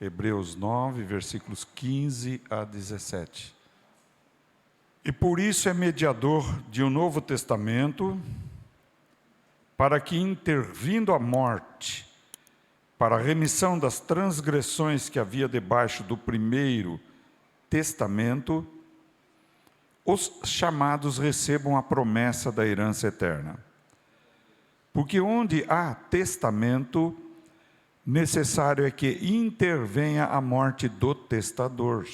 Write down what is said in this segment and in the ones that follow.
Hebreus 9, versículos 15 a 17. E por isso é mediador de um novo testamento, para que, intervindo a morte, para a remissão das transgressões que havia debaixo do primeiro testamento, os chamados recebam a promessa da herança eterna. Porque onde há testamento, necessário é que intervenha a morte do testador.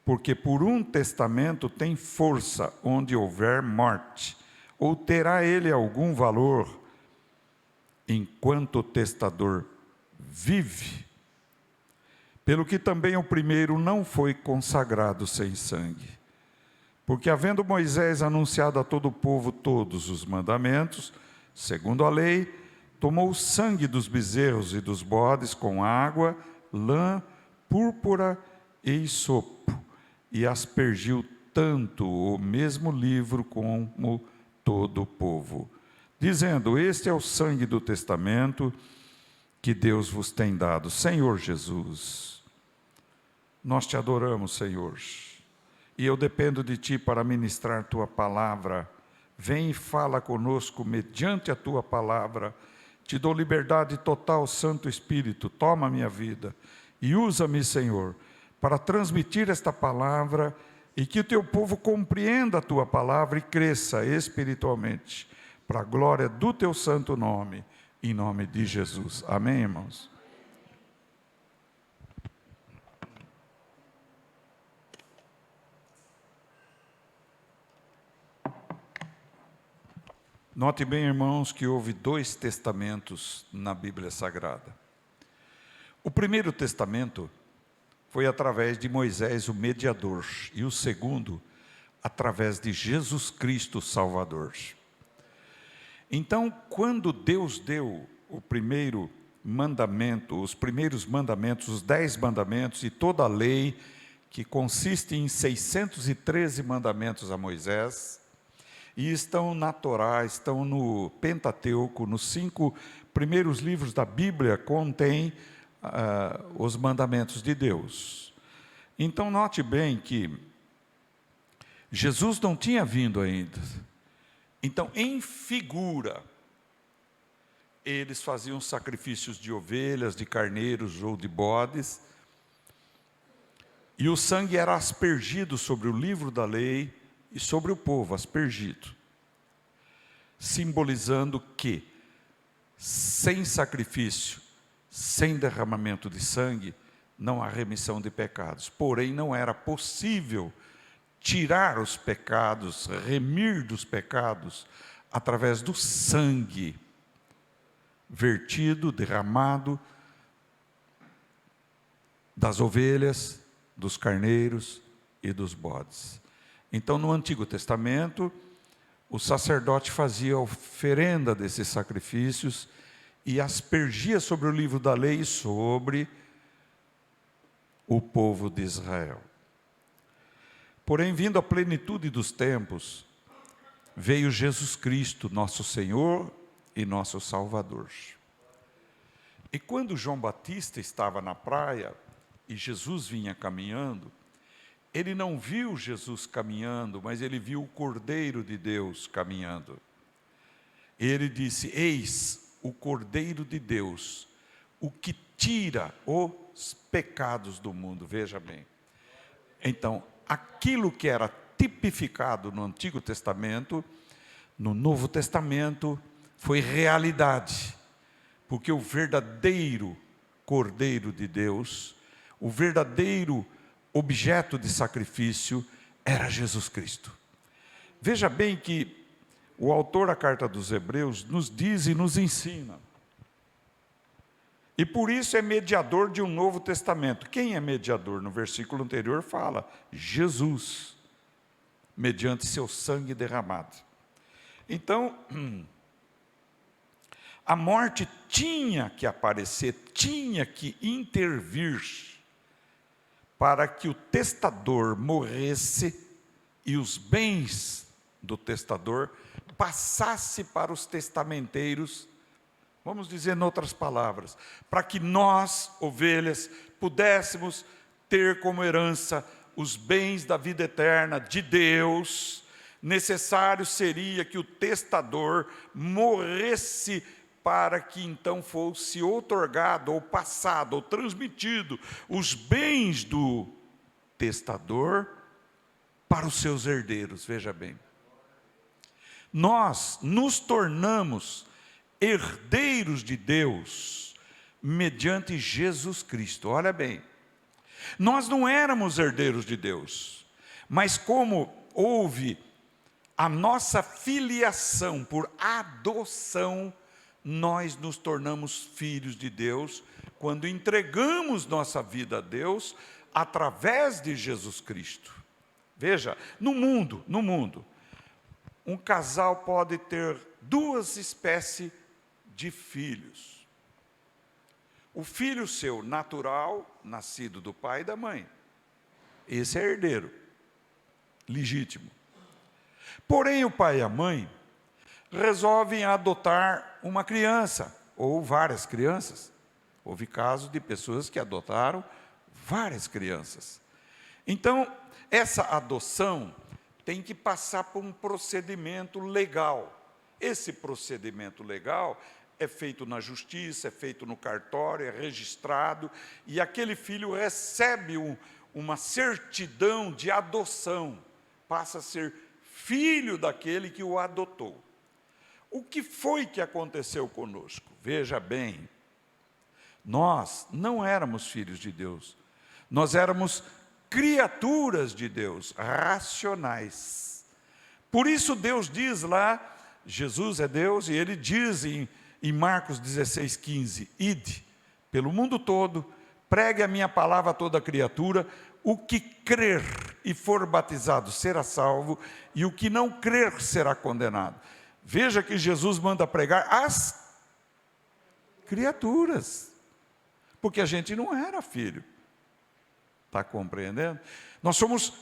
Porque por um testamento tem força onde houver morte, ou terá ele algum valor, enquanto o testador vive. Pelo que também o primeiro não foi consagrado sem sangue. Porque havendo Moisés anunciado a todo o povo todos os mandamentos, segundo a lei, tomou o sangue dos bezerros e dos bodes com água, lã, púrpura e hisopo, e aspergiu tanto o mesmo livro como todo o povo, dizendo: este é o sangue do testamento que Deus vos tem dado. Senhor Jesus, nós te adoramos, Senhor, e eu dependo de Ti para ministrar Tua palavra. Vem e fala conosco mediante a Tua palavra. Te dou liberdade total, Santo Espírito, toma a minha vida e usa-me, Senhor, para transmitir esta palavra e que o Teu povo compreenda a Tua palavra e cresça espiritualmente, para a glória do Teu santo nome, em nome de Jesus. Amém, irmãos? Note bem, irmãos, que houve 2 testamentos na Bíblia Sagrada. O primeiro testamento foi através de Moisés, o mediador, e o segundo, através de Jesus Cristo, o Salvador. Então, quando Deus deu o primeiro mandamento, os primeiros mandamentos, os 10 mandamentos e toda a lei, que consiste em 613 mandamentos a Moisés, e estão na Torá, estão no Pentateuco, nos 5 primeiros livros da Bíblia, contém os mandamentos de Deus. Então, note bem que Jesus não tinha vindo ainda. Então, em figura, eles faziam sacrifícios de ovelhas, de carneiros ou de bodes, e o sangue era aspergido sobre o livro da lei e sobre o povo, aspergido, simbolizando que, sem sacrifício, sem derramamento de sangue, não há remissão de pecados. Porém, não era possível tirar os pecados, remir dos pecados, através do sangue vertido, derramado, das ovelhas, dos carneiros e dos bodes. Então, no Antigo Testamento, o sacerdote fazia a oferenda desses sacrifícios e aspergia sobre o livro da lei e sobre o povo de Israel. Porém, vindo a plenitude dos tempos, veio Jesus Cristo, nosso Senhor e nosso Salvador. E quando João Batista estava na praia e Jesus vinha caminhando, ele não viu Jesus caminhando, mas ele viu o Cordeiro de Deus caminhando. Ele disse: eis o Cordeiro de Deus, o que tira os pecados do mundo. Veja bem. Então, aquilo que era tipificado no Antigo Testamento, no Novo Testamento, foi realidade. Porque o verdadeiro Cordeiro de Deus, o verdadeiro objeto de sacrifício, era Jesus Cristo. Veja bem que o autor da carta dos Hebreus nos diz e nos ensina. E por isso é mediador de um novo testamento. Quem é mediador? No versículo anterior fala: Jesus, mediante seu sangue derramado. Então, a morte tinha que aparecer, tinha que intervir, para que o testador morresse e os bens do testador passasse para os testamenteiros Vamos dizer em outras palavras, para que nós, ovelhas, pudéssemos ter como herança os bens da vida eterna de Deus, necessário seria que o testador morresse para que então fosse outorgado, ou passado, ou transmitido os bens do testador para os seus herdeiros. Veja bem, nós nos tornamos herdeiros de Deus mediante Jesus Cristo. Olha bem, nós não éramos herdeiros de Deus, mas como houve a nossa filiação por adoção, nós nos tornamos filhos de Deus quando entregamos nossa vida a Deus através de Jesus Cristo. Veja, no mundo, um casal pode ter duas espécies de filhos. O filho seu natural, nascido do pai e da mãe, esse é herdeiro, legítimo. Porém, o pai e a mãe resolvem adotar uma criança, ou várias crianças. Houve casos de pessoas que adotaram várias crianças. Então, essa adoção tem que passar por um procedimento legal. Esse procedimento legal é feito na justiça, é feito no cartório, é registrado, e aquele filho recebe uma certidão de adoção, passa a ser filho daquele que o adotou. O que foi que aconteceu conosco? Veja bem, nós não éramos filhos de Deus, nós éramos criaturas de Deus, racionais. Por isso Deus diz lá, Jesus é Deus, e Ele diz em Marcos 16:15, ide pelo mundo todo, pregue a minha palavra a toda criatura, o que crer e for batizado será salvo, e o que não crer será condenado. Veja que Jesus manda pregar as criaturas, porque a gente não era filho. Está compreendendo? Nós somos,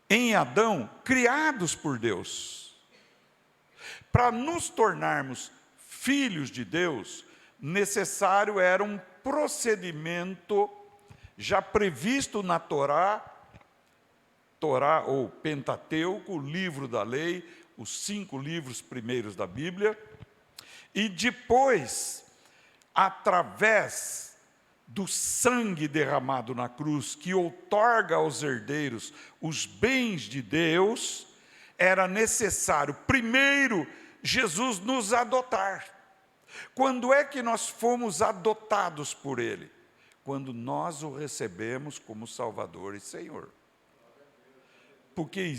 em Adão, criados por Deus. Para nos tornarmos filhos de Deus, necessário era um procedimento já previsto na Torá ou Pentateuco, o livro da lei, os 5 livros primeiros da Bíblia, e depois, através do sangue derramado na cruz, que outorga aos herdeiros os bens de Deus, era necessário, primeiro, Jesus nos adotar. Quando é que nós fomos adotados por Ele? Quando nós o recebemos como Salvador e Senhor. Porque,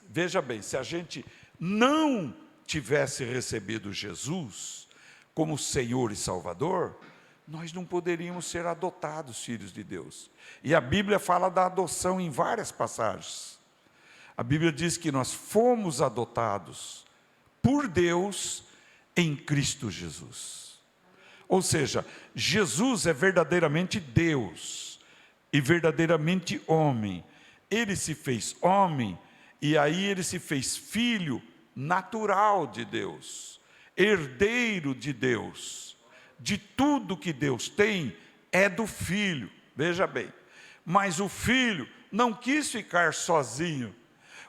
veja bem, se a gente não tivesse recebido Jesus como Senhor e Salvador, nós não poderíamos ser adotados filhos de Deus. E a Bíblia fala da adoção em várias passagens. A Bíblia diz que nós fomos adotados por Deus em Cristo Jesus. Ou seja, Jesus é verdadeiramente Deus e verdadeiramente homem. Ele se fez homem e aí ele se fez filho natural de Deus, herdeiro de Deus. De tudo que Deus tem é do Filho, veja bem. Mas o Filho não quis ficar sozinho.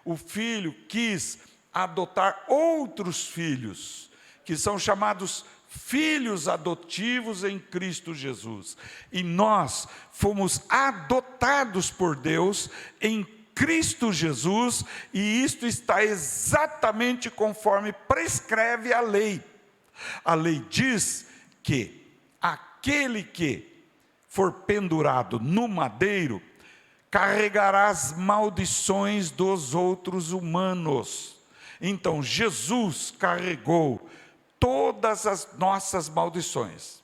O Filho quis adotar outros filhos, que são chamados filhos adotivos em Cristo Jesus. E nós fomos adotados por Deus em Cristo Jesus, e isto está exatamente conforme prescreve a lei. A lei diz que aquele que for pendurado no madeiro carregará as maldições dos outros humanos. Então Jesus carregou todas as nossas maldições.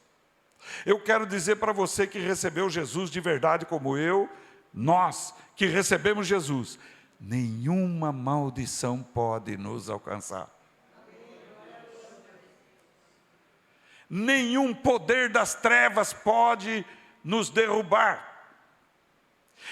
Eu quero dizer para você que recebeu Jesus de verdade como eu, nós que recebemos Jesus, nenhuma maldição pode nos alcançar. Nenhum poder das trevas pode nos derrubar.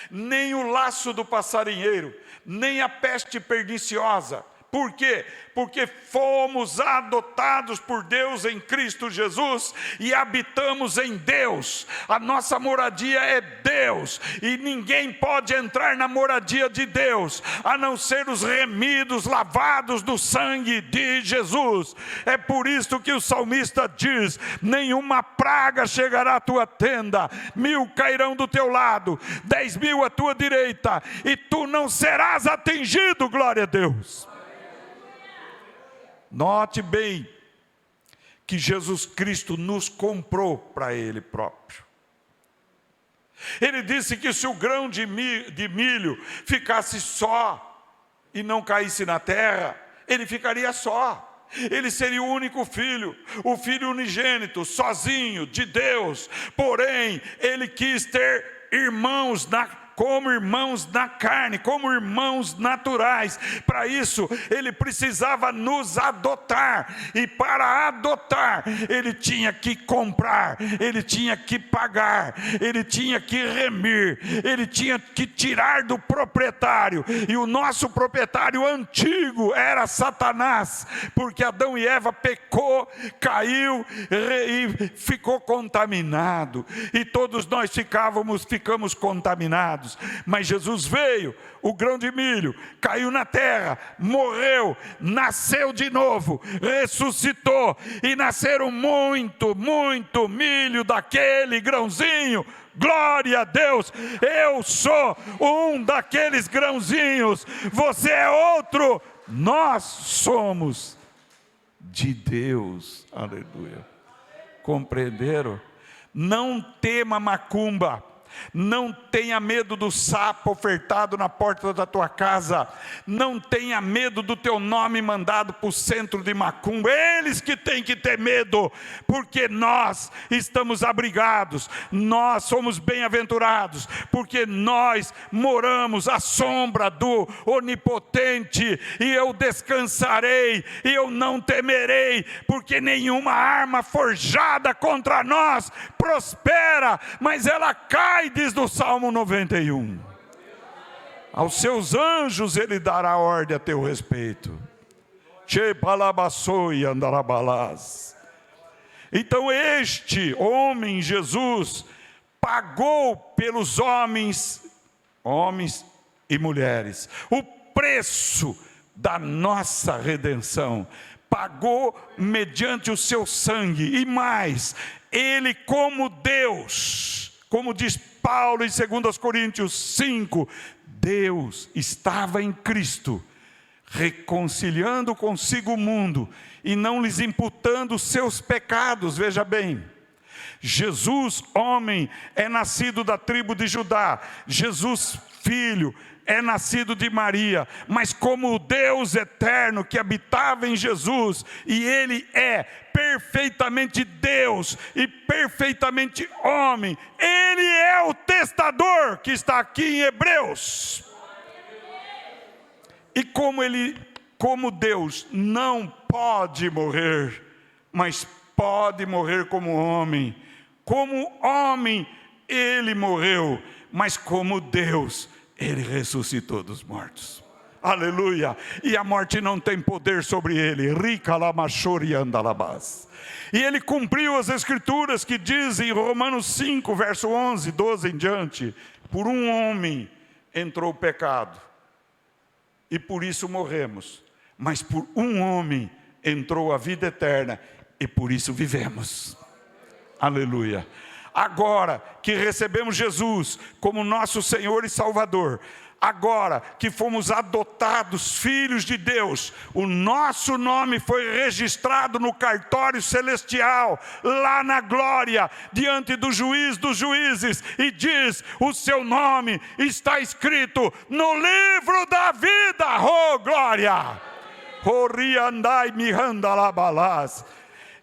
Nem o laço do passarinheiro, nem a peste perniciosa Por quê? Porque fomos adotados por Deus em Cristo Jesus e habitamos em Deus. A nossa moradia é Deus, e ninguém pode entrar na moradia de Deus, a não ser os remidos, lavados do sangue de Jesus. É por isso que o salmista diz: nenhuma praga chegará à tua tenda, 1000 cairão do teu lado, 10.000 à tua direita, e tu não serás atingido. Glória a Deus. Note bem que Jesus Cristo nos comprou para Ele próprio. Ele disse que se o grão de milho ficasse só e não caísse na terra, ele ficaria só. Ele seria o único filho, o filho unigênito, sozinho, de Deus. Porém, ele quis ter irmãos como irmãos na carne, como irmãos naturais. Para isso, ele precisava nos adotar, e para adotar, ele tinha que comprar, ele tinha que pagar, ele tinha que remir, ele tinha que tirar do proprietário, e o nosso proprietário antigo era Satanás, porque Adão e Eva pecou, caiu e ficou contaminado, e todos nós ficamos contaminados. Mas Jesus veio, o grão de milho caiu na terra, morreu, nasceu de novo, ressuscitou, e nasceram muito milho daquele grãozinho. Glória a Deus. Eu sou um daqueles grãozinhos, você é outro, nós somos de Deus. Aleluia. Compreenderam? Não tema macumba. Não tenha medo do sapo ofertado na porta da tua casa. Não tenha medo do teu nome mandado para o centro de macumba. Eles que têm que ter medo, porque nós estamos abrigados, nós somos bem-aventurados, porque nós moramos à sombra do Onipotente. E eu descansarei, e eu não temerei, porque nenhuma arma forjada contra nós prospera, mas ela cai, diz no Salmo 91. Aos seus anjos ele dará ordem a teu respeito. Então este homem, Jesus, pagou pelos homens e mulheres, o preço da nossa redenção. Pagou mediante o seu sangue, e mais, ele como Deus, como diz Paulo em 2 Coríntios 5, Deus estava em Cristo, reconciliando consigo o mundo, e não lhes imputando os seus pecados. Veja bem, Jesus, homem, é nascido da tribo de Judá. Jesus, filho, é nascido de Maria, mas como o Deus eterno que habitava em Jesus, e ele é perfeitamente Deus e perfeitamente homem, ele é o testador que está aqui em Hebreus. E como Deus não pode morrer, mas pode morrer como homem ele morreu, mas como Deus ele ressuscitou dos mortos. Aleluia. E a morte não tem poder sobre ele. E ele cumpriu as escrituras que dizem em Romanos 5, verso 11, 12 em diante: por um homem entrou o pecado, e por isso morremos, mas por um homem entrou a vida eterna, e por isso vivemos. Aleluia. Agora que recebemos Jesus como nosso Senhor e Salvador, agora que fomos adotados filhos de Deus, o nosso nome foi registrado no cartório celestial, lá na glória, diante do juiz dos juízes, e diz: o seu nome está escrito no livro da vida. Oh, glória!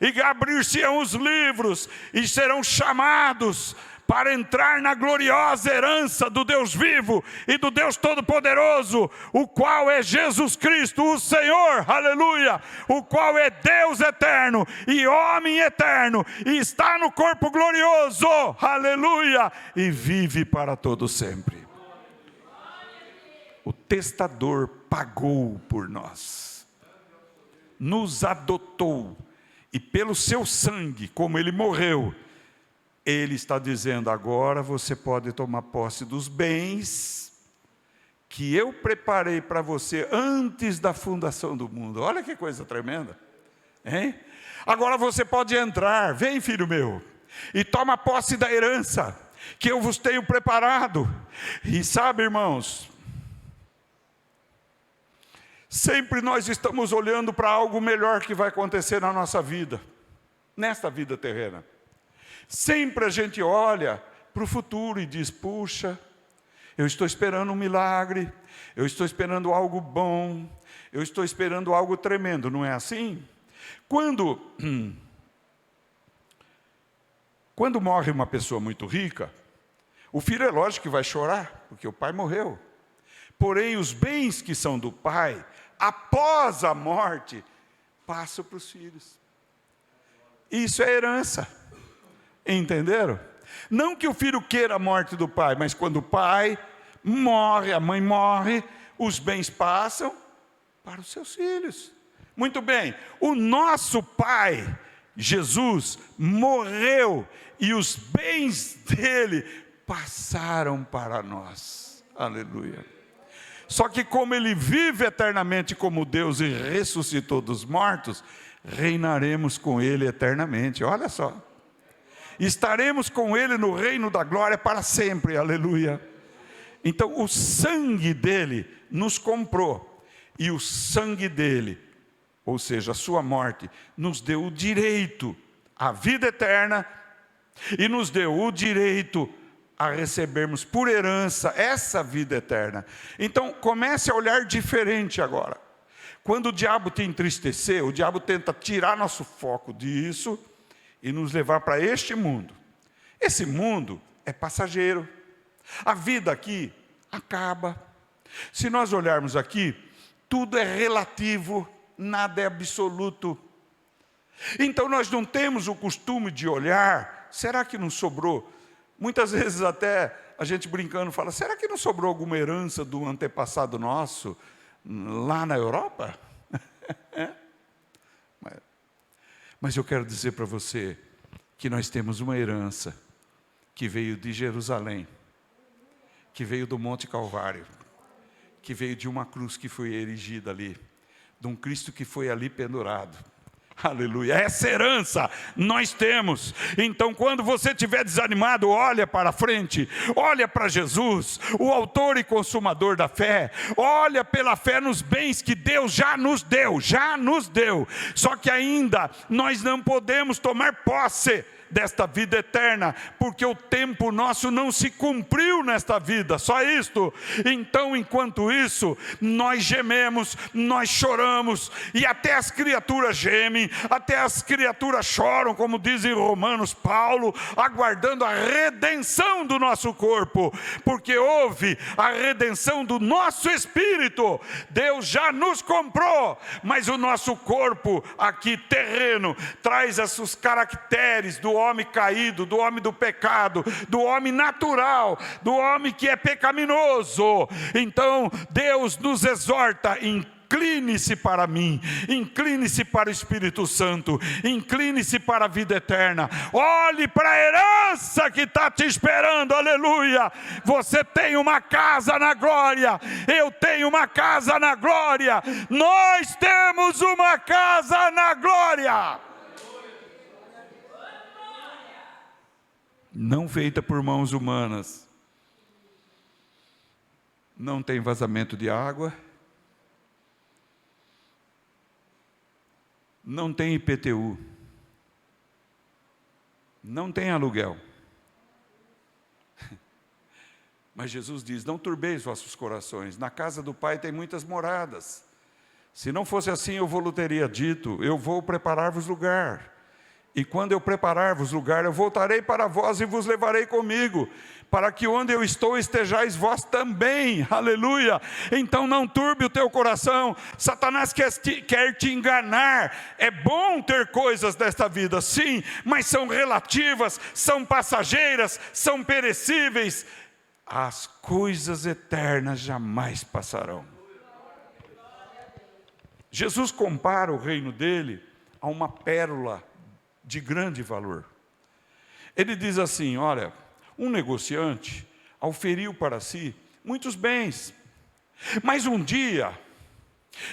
E abrir-se-ão os livros, e serão chamados para entrar na gloriosa herança do Deus vivo e do Deus Todo-Poderoso, o qual é Jesus Cristo, o Senhor, aleluia, o qual é Deus eterno e homem eterno, e está no corpo glorioso, aleluia, e vive para todo sempre. O testador pagou por nós. nos adotou, e pelo seu sangue, como Ele morreu, Ele está dizendo: agora você pode tomar posse dos bens que eu preparei para você antes da fundação do mundo. Olha que coisa tremenda, hein? Agora você pode entrar, vem filho meu, e toma posse da herança que eu vos tenho preparado. E sabe, irmãos, sempre nós estamos olhando para algo melhor que vai acontecer na nossa vida, nesta vida terrena. Sempre a gente olha para o futuro e diz: puxa, eu estou esperando um milagre, eu estou esperando algo bom, eu estou esperando algo tremendo. Não é assim? Quando morre uma pessoa muito rica, o filho é lógico que vai chorar, porque o pai morreu. Porém, os bens que são do pai, após a morte, passam para os filhos. Isso é herança. Entenderam? Não que o filho queira a morte do pai, mas quando o pai morre, a mãe morre, os bens passam para os seus filhos. Muito bem, o nosso pai, Jesus, morreu e os bens dele passaram para nós. Aleluia. Só que como ele vive eternamente como Deus e ressuscitou dos mortos, reinaremos com ele eternamente. Olha só. Estaremos com ele no reino da glória para sempre. Aleluia. Então o sangue dele nos comprou, e o sangue dele, ou seja, a sua morte, nos deu o direito à vida eterna, e nos deu o direito a recebermos por herança essa vida eterna. Então comece a olhar diferente agora. Quando o diabo te entristecer, o diabo tenta tirar nosso foco disso e nos levar para este mundo. Esse mundo é passageiro. A vida aqui acaba. Se nós olharmos aqui, tudo é relativo, nada é absoluto. Então nós não temos o costume de olhar: será que não sobrou? Muitas vezes até a gente brincando fala: será que não sobrou alguma herança do antepassado nosso lá na Europa? Mas eu quero dizer para você que nós temos uma herança que veio de Jerusalém, que veio do Monte Calvário, que veio de uma cruz que foi erigida ali, de um Cristo que foi ali pendurado. Aleluia, essa herança nós temos. Então quando você estiver desanimado, olha para frente, olha para Jesus, o autor e consumador da fé. Olha pela fé nos bens que Deus já nos deu, só que ainda nós não podemos tomar posse desta vida eterna, porque o tempo nosso não se cumpriu nesta vida, só isto. Então, enquanto isso, nós gememos, nós choramos, e até as criaturas gemem, até as criaturas choram, como diz em Romanos Paulo, aguardando a redenção do nosso corpo, porque houve a redenção do nosso espírito. Deus já nos comprou, mas o nosso corpo aqui terreno traz esses caracteres do homem caído, do homem do pecado, do homem natural, do homem que é pecaminoso. Então Deus nos exorta: incline-se para mim, incline-se para o Espírito Santo, incline-se para a vida eterna, olhe para a herança que está te esperando. Aleluia. Você tem uma casa na glória, eu tenho uma casa na glória, nós temos uma casa na glória, não feita por mãos humanas. Não tem vazamento de água, não tem IPTU, não tem aluguel. Mas Jesus diz: não turbeis vossos corações, na casa do Pai tem muitas moradas. Se não fosse assim, eu vos teria dito: eu vou preparar-vos lugar. E quando eu preparar-vos lugar, eu voltarei para vós e vos levarei comigo, para que onde eu estou estejais vós também. Aleluia. Então não turbe o teu coração. Satanás quer te enganar. É bom ter coisas desta vida, sim, mas são relativas, são passageiras, são perecíveis. As coisas eternas jamais passarão. Jesus compara o reino dele a uma pérola de grande valor. Ele diz assim, olha, um negociante auferiu para si muitos bens, mas um dia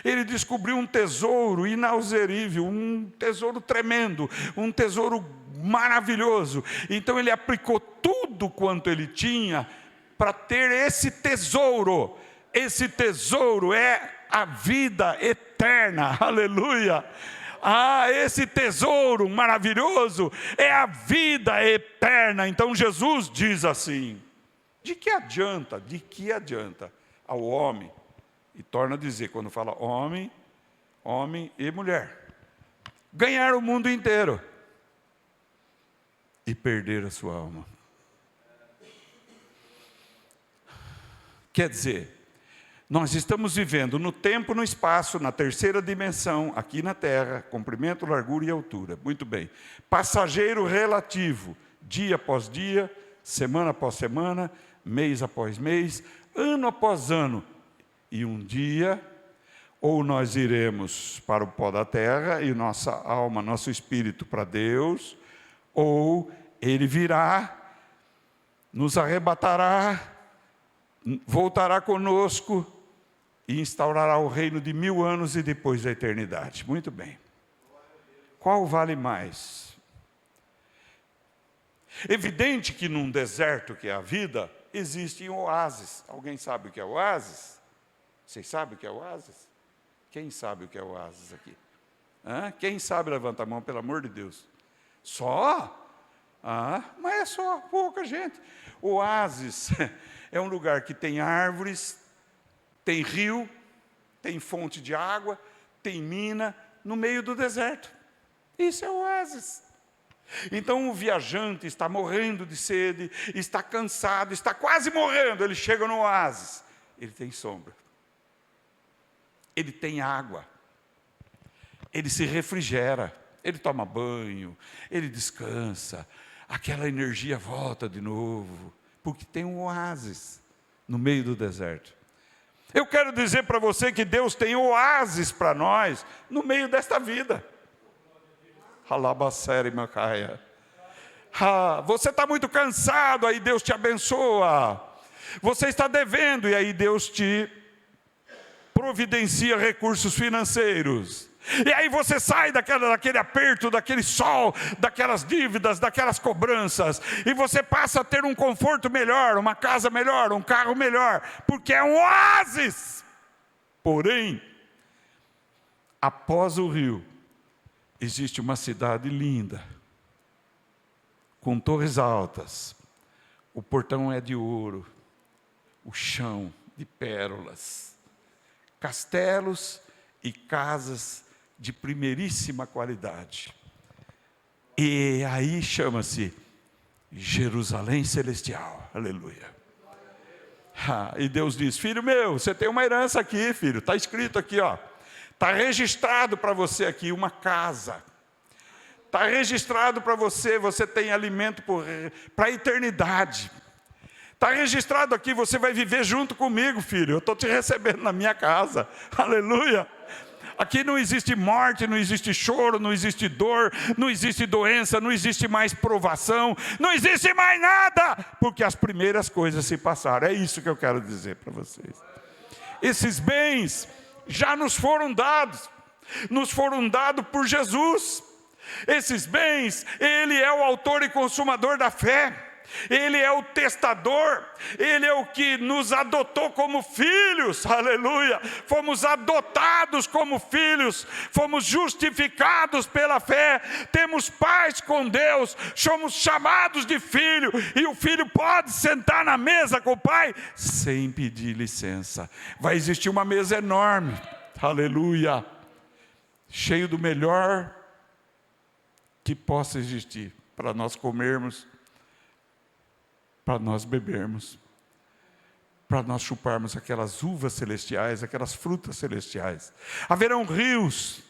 ele descobriu um tesouro inauserível, um tesouro tremendo, um tesouro maravilhoso. Então ele aplicou tudo quanto ele tinha para ter esse tesouro. Esse tesouro é a vida eterna, aleluia. Esse tesouro maravilhoso é a vida eterna. Então Jesus diz assim, de que adianta ao homem, e torna a dizer, quando fala homem e mulher, ganhar o mundo inteiro e perder a sua alma. Quer dizer, nós estamos vivendo no tempo, no espaço, na terceira dimensão, aqui na terra, comprimento, largura e altura. Muito bem. Passageiro relativo, dia após dia, semana após semana, mês após mês, ano após ano. E um dia, ou nós iremos para o pó da terra, e nossa alma, nosso espírito para Deus, ou Ele virá, nos arrebatará, voltará conosco, e instaurará o reino de 1000 anos e depois da eternidade. Muito bem. Qual vale mais? Evidente que num deserto que é a vida, existem oásis. Alguém sabe o que é oásis? Vocês sabem o que é oásis? Quem sabe o que é oásis aqui? Quem sabe, levanta a mão, pelo amor de Deus. Só? Mas é só pouca gente. Oásis é um lugar que tem árvores, tem rio, tem fonte de água, tem mina, no meio do deserto. Isso é oásis. Então o viajante está morrendo de sede, está cansado, está quase morrendo, ele chega no oásis. Ele tem sombra. Ele tem água. Ele se refrigera, ele toma banho, ele descansa. Aquela energia volta de novo, porque tem um oásis no meio do deserto. Eu quero dizer para você que Deus tem oásis para nós no meio desta vida. Você está muito cansado, aí Deus te abençoa. Você está devendo, e aí Deus te providencia recursos financeiros. E aí você sai daquele aperto, daquele sol, daquelas dívidas, daquelas cobranças, e você passa a ter um conforto melhor, uma casa melhor, um carro melhor, porque é um oásis. Porém, após o rio, existe uma cidade linda, com torres altas, o portão é de ouro, o chão de pérolas, castelos e casas de primeiríssima qualidade. E aí chama-se Jerusalém Celestial, aleluia. E Deus diz, filho meu, você tem uma herança aqui, filho, está escrito aqui, está registrado para você aqui uma casa, está registrado para você, você tem alimento para a eternidade, está registrado aqui, você vai viver junto comigo, filho, eu estou te recebendo na minha casa, aleluia. Aqui não existe morte, não existe choro, não existe dor, não existe doença, não existe mais provação, não existe mais nada, porque as primeiras coisas se passaram. É isso que eu quero dizer para vocês. Esses bens já nos foram dados por Jesus. Esses bens, Ele é o autor e consumador da fé. Ele é o testador, Ele é o que nos adotou como filhos, aleluia, fomos adotados como filhos, fomos justificados pela fé, temos paz com Deus, somos chamados de filho, e o filho pode sentar na mesa com o pai, sem pedir licença. Vai existir uma mesa enorme, aleluia, cheio do melhor que possa existir, para nós comermos, para nós bebermos, para nós chuparmos aquelas uvas celestiais, aquelas frutas celestiais. Haverão rios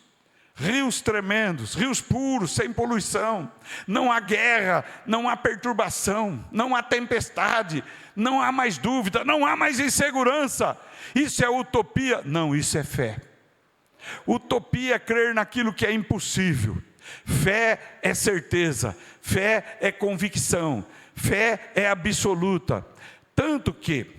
tremendos, rios puros, sem poluição. Não há guerra, não há perturbação, não há tempestade, não há mais dúvida, não há mais insegurança. Isso é utopia? Não, isso é fé. Utopia é crer naquilo que é impossível. Fé é certeza, fé é convicção, fé é absoluta. Tanto que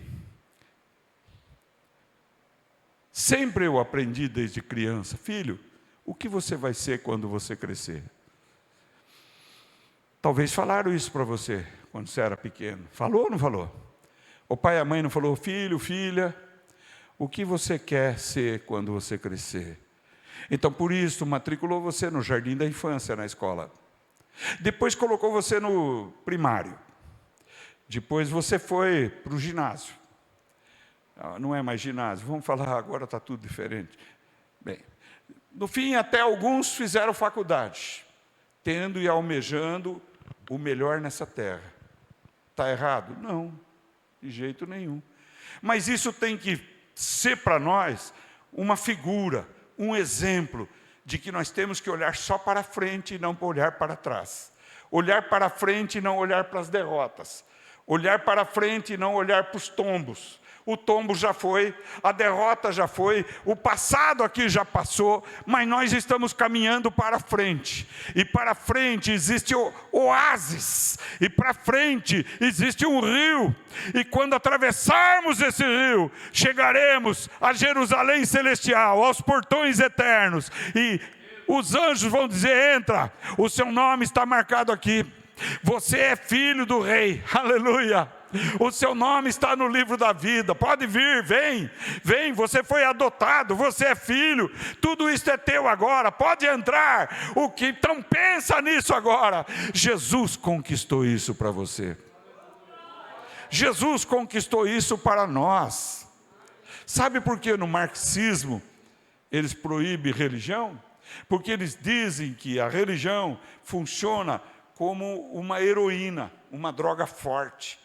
sempre eu aprendi desde criança: filho, o que você vai ser quando você crescer? Talvez falaram isso para você quando você era pequeno. Falou ou não falou? O pai e a mãe não falou: filho, filha, o que você quer ser quando você crescer? Então, por isso, matriculou você no jardim da infância, na escola. Depois colocou você no primário. Depois você foi para o ginásio. Não é mais ginásio, vamos falar agora, está tudo diferente. Bem, no fim, até alguns fizeram faculdade, tendo e almejando o melhor nessa terra. Está errado? Não, de jeito nenhum. Mas isso tem que ser para nós uma figura, um exemplo de que nós temos que olhar só para frente e não olhar para trás. Olhar para frente e não olhar para as derrotas. Olhar para frente e não olhar para os tombos. O tombo já foi, a derrota já foi, o passado aqui já passou, mas nós estamos caminhando para frente. E para frente existe o oásis, e para frente existe um rio. E quando atravessarmos esse rio, chegaremos a Jerusalém celestial, aos portões eternos. E os anjos vão dizer: entra, o seu nome está marcado aqui. Você é filho do rei, aleluia. O seu nome está no livro da vida. Pode vir, vem, você foi adotado, você é filho, tudo isso é teu agora, pode entrar. Então pensa nisso agora. Jesus conquistou isso para você. Jesus conquistou isso para nós. Sabe por que no marxismo eles proíbem religião? Porque eles dizem que a religião funciona como uma heroína, uma droga forte,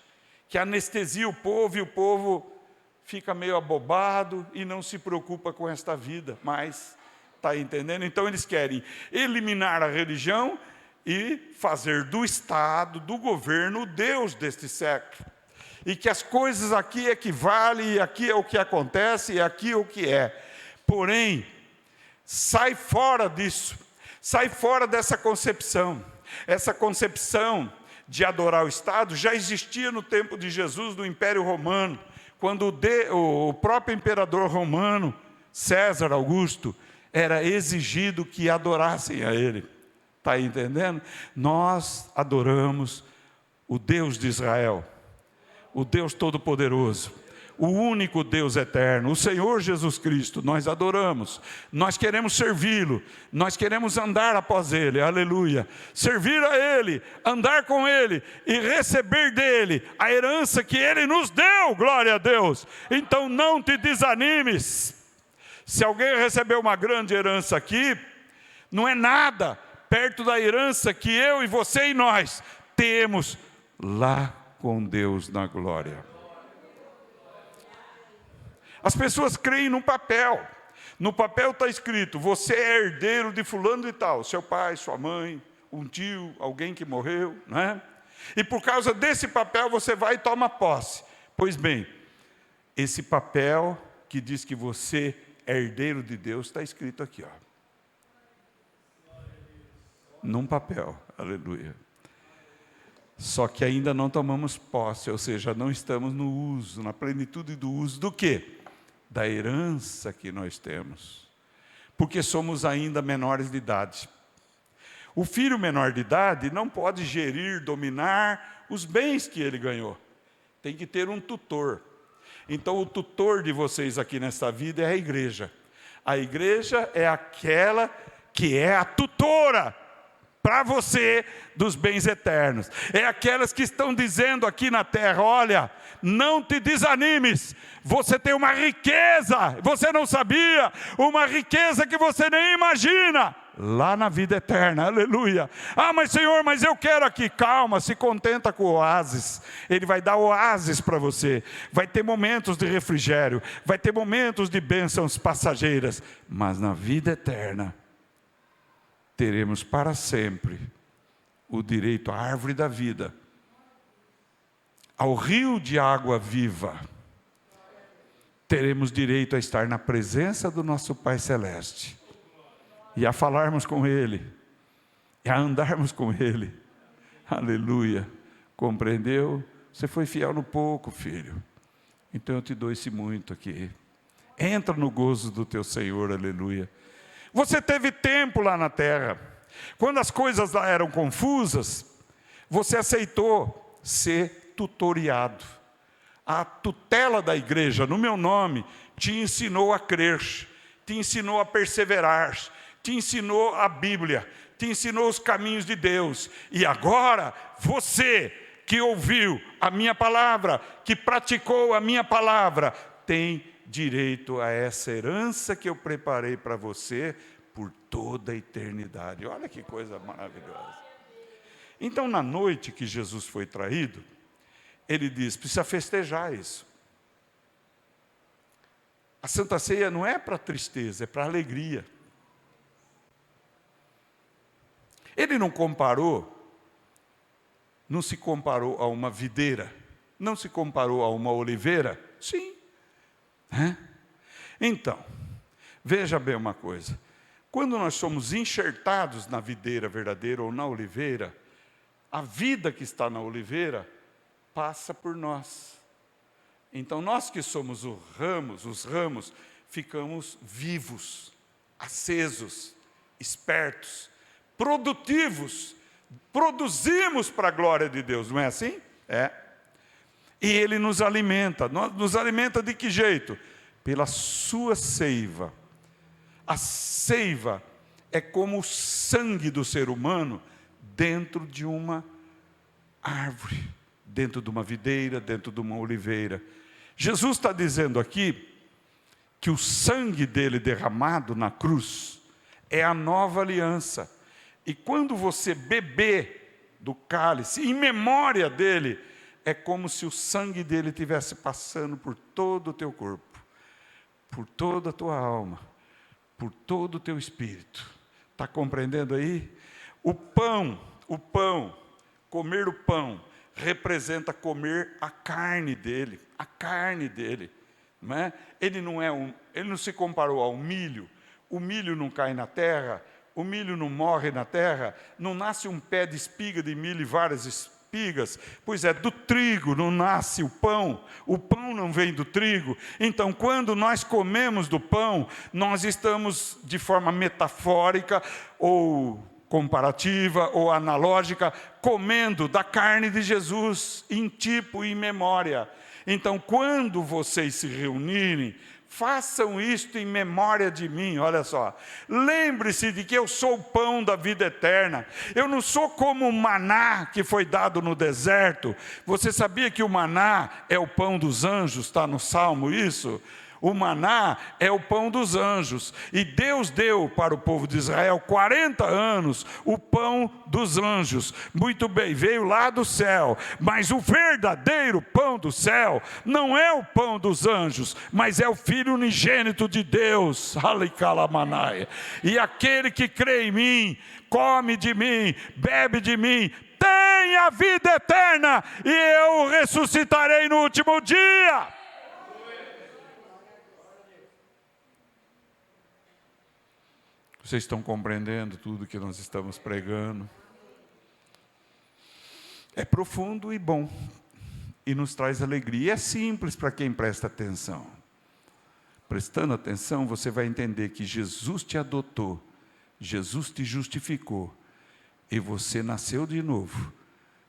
que anestesia o povo e o povo fica meio abobado e não se preocupa com esta vida. Mas, está entendendo? Então eles querem eliminar a religião e fazer do Estado, do governo, o Deus deste século. E que as coisas aqui equivalem, e aqui é o que acontece, e aqui é o que é. Porém, sai fora disso, sai fora dessa concepção. Essa concepção de adorar o Estado já existia no tempo de Jesus, no Império Romano, quando o próprio imperador romano, César Augusto, era exigido que adorassem a ele. Está entendendo? Nós adoramos o Deus de Israel, o Deus Todo-Poderoso, o único Deus eterno, o Senhor Jesus Cristo. Nós adoramos, nós queremos servi-lo, nós queremos andar após Ele, aleluia, servir a Ele, andar com Ele e receber dEle a herança que Ele nos deu, glória a Deus. Então não te desanimes. Se alguém recebeu uma grande herança aqui, não é nada perto da herança que eu e você e nós temos lá com Deus na glória. As pessoas creem no papel. No papel está escrito: você é herdeiro de fulano e tal, seu pai, sua mãe, um tio, alguém que morreu, não é? E por causa desse papel você vai e toma posse. Pois bem, esse papel que diz que você é herdeiro de Deus está escrito aqui, ó, num papel, aleluia. Só que ainda não tomamos posse, ou seja, não estamos no uso, na plenitude do uso do quê? Da herança que nós temos, porque somos ainda menores de idade. O filho menor de idade não pode gerir, dominar os bens que ele ganhou, tem que ter um tutor. Então o tutor de vocês aqui nesta vida é a igreja. A igreja é aquela que é a tutora para você dos bens eternos. É aquelas que estão dizendo aqui na terra: olha, não te desanimes, você tem uma riqueza, você não sabia, uma riqueza que você nem imagina, lá na vida eterna, aleluia. Ah, mas Senhor, mas eu quero aqui. Calma, se contenta com o oásis. Ele vai dar oásis para você. Vai ter momentos de refrigério, vai ter momentos de bênçãos passageiras, mas na vida eterna teremos para sempre o direito à árvore da vida, ao rio de água viva. teremos direito a estar na presença do nosso Pai Celeste, e a falarmos com Ele, e a andarmos com Ele. Aleluia. Compreendeu? Você foi fiel no pouco, filho, então eu te dou esse muito aqui. Entra no gozo do teu Senhor, aleluia. Você teve tempo lá na terra, quando as coisas lá eram confusas, você aceitou ser tutoriado. A tutela da igreja, no meu nome, te ensinou a crer, te ensinou a perseverar, te ensinou a Bíblia, te ensinou os caminhos de Deus. E agora, você que ouviu a minha palavra, que praticou a minha palavra, tem direito a essa herança que eu preparei para você por toda a eternidade. Olha que coisa maravilhosa. Então, na noite que Jesus foi traído, ele diz, precisa festejar isso. A Santa Ceia não é para tristeza, é para alegria. Ele não se comparou a uma videira, não se comparou a uma oliveira? Sim. Então, veja bem uma coisa, quando nós somos enxertados na videira verdadeira ou na oliveira, a vida que está na oliveira passa por nós. Então nós que somos os ramos, ficamos vivos, acesos, espertos, produtivos, produzimos para a glória de Deus, não é assim? É. E Ele nos alimenta. Nos alimenta de que jeito? Pela sua seiva. A seiva é como o sangue do ser humano dentro de uma árvore, dentro de uma videira, dentro de uma oliveira. Jesus está dizendo aqui que o sangue dele derramado na cruz é a nova aliança. E quando você beber do cálice, em memória dele, é como se o sangue dele estivesse passando por todo o teu corpo, por toda a tua alma, por todo o teu espírito. Está compreendendo aí? O pão, comer o pão, representa comer a carne dele, não é? Ele não se comparou ao milho. O milho não cai na terra, o milho não morre na terra, não nasce um pé de espiga de milho e várias espigas. Pois é, do trigo não nasce o pão não vem do trigo. Então, quando nós comemos do pão, nós estamos de forma metafórica ou comparativa ou analógica, comendo da carne de Jesus, em tipo e em memória. Então, quando vocês se reunirem, façam isto em memória de mim. Olha só, lembre-se de que eu sou o pão da vida eterna. Eu não sou como o maná que foi dado no deserto. Você sabia que o maná é o pão dos anjos? Está no Salmo isso? O maná é o pão dos anjos, e Deus deu para o povo de Israel 40 anos o pão dos anjos. Muito bem, veio lá do céu, mas o verdadeiro pão do céu não é o pão dos anjos, mas é o Filho unigênito de Deus. E aquele que crê em mim, come de mim, bebe de mim, tem a vida eterna, e eu o ressuscitarei no último dia. Vocês estão compreendendo tudo que nós estamos pregando? É profundo e bom, e nos traz alegria. E é simples para quem presta atenção. Prestando atenção, você vai entender que Jesus te adotou, Jesus te justificou, e você nasceu de novo,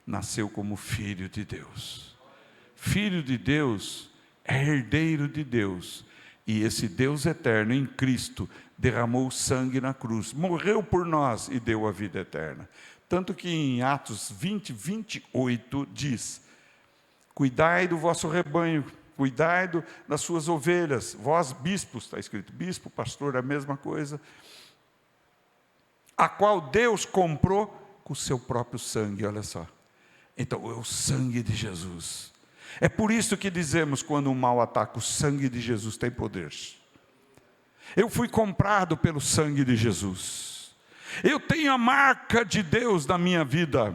nasceu como filho de Deus. Filho de Deus é herdeiro de Deus, e esse Deus eterno em Cristo derramou sangue na cruz, morreu por nós e deu a vida eterna. Tanto que em Atos 20, 28 diz: cuidai do vosso rebanho, cuidai das suas ovelhas, vós bispos, está escrito, bispo, pastor, é a mesma coisa, a qual Deus comprou com o seu próprio sangue. Olha só, então é o sangue de Jesus. É por isso que dizemos, quando o mal ataca, o sangue de Jesus tem poder. Eu fui comprado pelo sangue de Jesus. Eu tenho a marca de Deus na minha vida.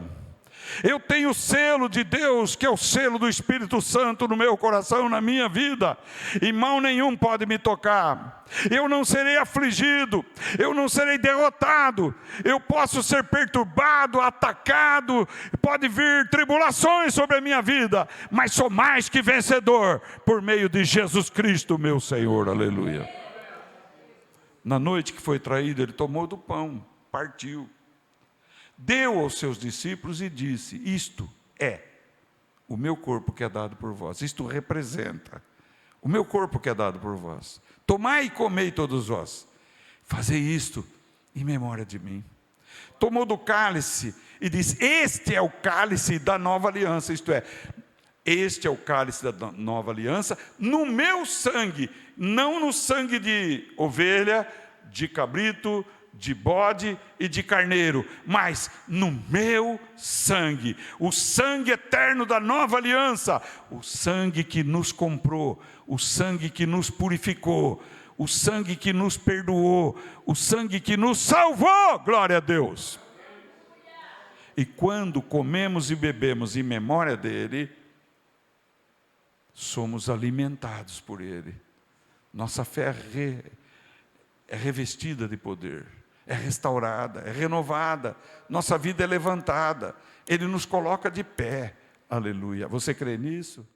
Eu tenho o selo de Deus, que é o selo do Espírito Santo no meu coração, na minha vida, e mal nenhum pode me tocar. Eu não serei afligido, eu não serei derrotado. Eu posso ser perturbado, atacado, pode vir tribulações sobre a minha vida, mas sou mais que vencedor por meio de Jesus Cristo, meu Senhor. Aleluia. Na noite que foi traído, ele tomou do pão, partiu, deu aos seus discípulos e disse: isto é o meu corpo que é dado por vós. Isto representa o meu corpo que é dado por vós. Tomai e comei todos vós. Fazei isto em memória de mim. Tomou do cálice e disse: este é o cálice da nova aliança. Isto é, este é o cálice da nova aliança no meu sangue. Não no sangue de ovelha, de cabrito, de bode e de carneiro, mas no meu sangue, o sangue eterno da nova aliança, o sangue que nos comprou, o sangue que nos purificou, o sangue que nos perdoou, o sangue que nos salvou. Glória a Deus. E quando comemos e bebemos em memória dele, somos alimentados por ele. Nossa fé é revestida de poder, é restaurada, é renovada, nossa vida é levantada, ele nos coloca de pé. Aleluia. Você crê nisso?